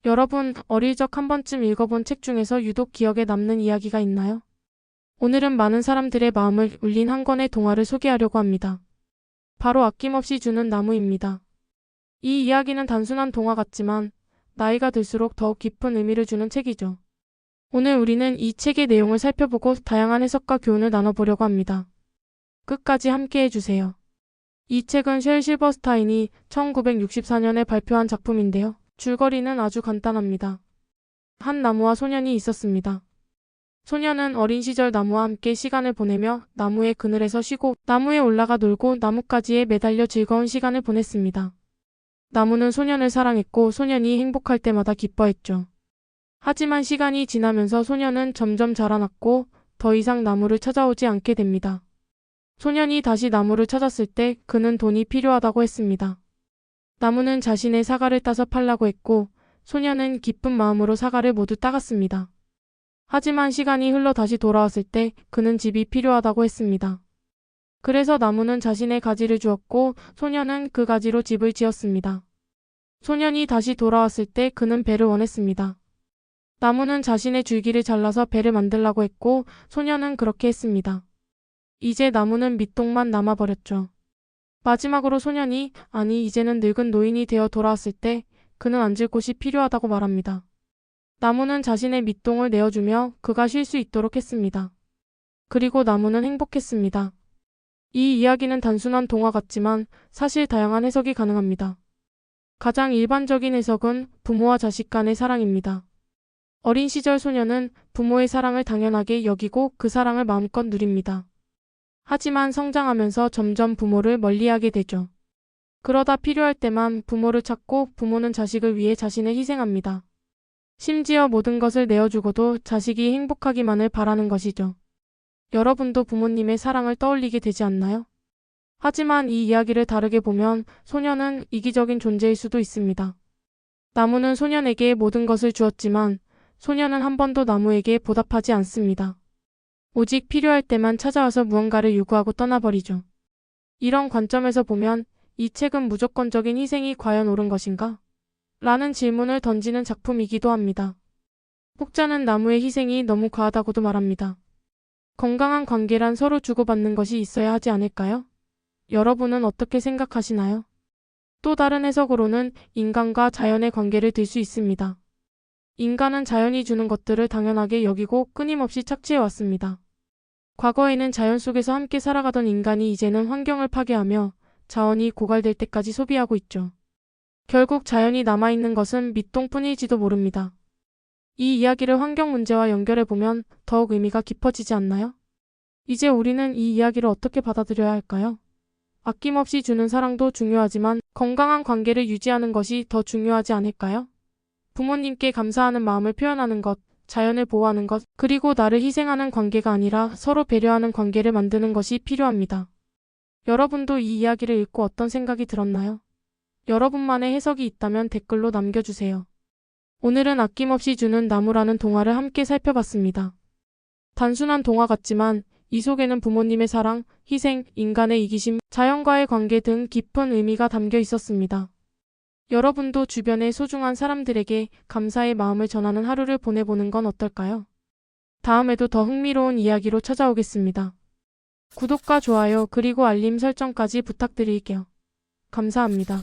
여러분, 어릴 적 한 번쯤 읽어본 책 중에서 유독 기억에 남는 이야기가 있나요? 오늘은 많은 사람들의 마음을 울린 한 권의 동화를 소개하려고 합니다. 바로 아낌없이 주는 나무입니다. 이 이야기는 단순한 동화 같지만 나이가 들수록 더욱 깊은 의미를 주는 책이죠. 오늘 우리는 이 책의 내용을 살펴보고 다양한 해석과 교훈을 나눠보려고 합니다. 끝까지 함께 해주세요. 이 책은 쉘 실버스타인이 1964년에 발표한 작품인데요. 줄거리는 아주 간단합니다. 한 나무와 소년이 있었습니다. 소년은 어린 시절 나무와 함께 시간을 보내며 나무의 그늘에서 쉬고 나무에 올라가 놀고 나뭇가지에 매달려 즐거운 시간을 보냈습니다. 나무는 소년을 사랑했고 소년이 행복할 때마다 기뻐했죠. 하지만 시간이 지나면서 소년은 점점 자라났고 더 이상 나무를 찾아오지 않게 됩니다. 소년이 다시 나무를 찾았을 때 그는 돈이 필요하다고 했습니다. 나무는 자신의 사과를 따서 팔라고 했고 소년은 기쁜 마음으로 사과를 모두 따갔습니다. 하지만 시간이 흘러 다시 돌아왔을 때 그는 집이 필요하다고 했습니다. 그래서 나무는 자신의 가지를 주었고 소년은 그 가지로 집을 지었습니다. 소년이 다시 돌아왔을 때 그는 배를 원했습니다. 나무는 자신의 줄기를 잘라서 배를 만들라고 했고 소년은 그렇게 했습니다. 이제 나무는 밑동만 남아버렸죠. 마지막으로 소년이 이제는 늙은 노인이 되어 돌아왔을 때 그는 앉을 곳이 필요하다고 말합니다. 나무는 자신의 밑동을 내어주며 그가 쉴 수 있도록 했습니다. 그리고 나무는 행복했습니다. 이 이야기는 단순한 동화 같지만 사실 다양한 해석이 가능합니다. 가장 일반적인 해석은 부모와 자식 간의 사랑입니다. 어린 시절 소년은 부모의 사랑을 당연하게 여기고 그 사랑을 마음껏 누립니다. 하지만 성장하면서 점점 부모를 멀리하게 되죠. 그러다 필요할 때만 부모를 찾고 부모는 자식을 위해 자신을 희생합니다. 심지어 모든 것을 내어주고도 자식이 행복하기만을 바라는 것이죠. 여러분도 부모님의 사랑을 떠올리게 되지 않나요? 하지만 이 이야기를 다르게 보면 소년은 이기적인 존재일 수도 있습니다. 나무는 소년에게 모든 것을 주었지만 소년은 한 번도 나무에게 보답하지 않습니다. 오직 필요할 때만 찾아와서 무언가를 요구하고 떠나버리죠. 이런 관점에서 보면 이 책은 무조건적인 희생이 과연 옳은 것인가? 라는 질문을 던지는 작품이기도 합니다. 혹자는 나무의 희생이 너무 과하다고도 말합니다. 건강한 관계란 서로 주고받는 것이 있어야 하지 않을까요? 여러분은 어떻게 생각하시나요? 또 다른 해석으로는 인간과 자연의 관계를 들 수 있습니다. 인간은 자연이 주는 것들을 당연하게 여기고 끊임없이 착취해왔습니다. 과거에는 자연 속에서 함께 살아가던 인간이 이제는 환경을 파괴하며 자원이 고갈될 때까지 소비하고 있죠. 결국 자연이 남아있는 것은 밑동뿐일지도 모릅니다. 이 이야기를 환경 문제와 연결해보면 더욱 의미가 깊어지지 않나요? 이제 우리는 이 이야기를 어떻게 받아들여야 할까요? 아낌없이 주는 사랑도 중요하지만 건강한 관계를 유지하는 것이 더 중요하지 않을까요? 부모님께 감사하는 마음을 표현하는 것, 자연을 보호하는 것, 그리고 나를 희생하는 관계가 아니라 서로 배려하는 관계를 만드는 것이 필요합니다. 여러분도 이 이야기를 읽고 어떤 생각이 들었나요? 여러분만의 해석이 있다면 댓글로 남겨주세요. 오늘은 아낌없이 주는 나무라는 동화를 함께 살펴봤습니다. 단순한 동화 같지만 이 속에는 부모님의 사랑, 희생, 인간의 이기심, 자연과의 관계 등 깊은 의미가 담겨 있었습니다. 여러분도 주변의 소중한 사람들에게 감사의 마음을 전하는 하루를 보내보는 건 어떨까요? 다음에도 더 흥미로운 이야기로 찾아오겠습니다. 구독과 좋아요 그리고 알림 설정까지 부탁드릴게요. 감사합니다.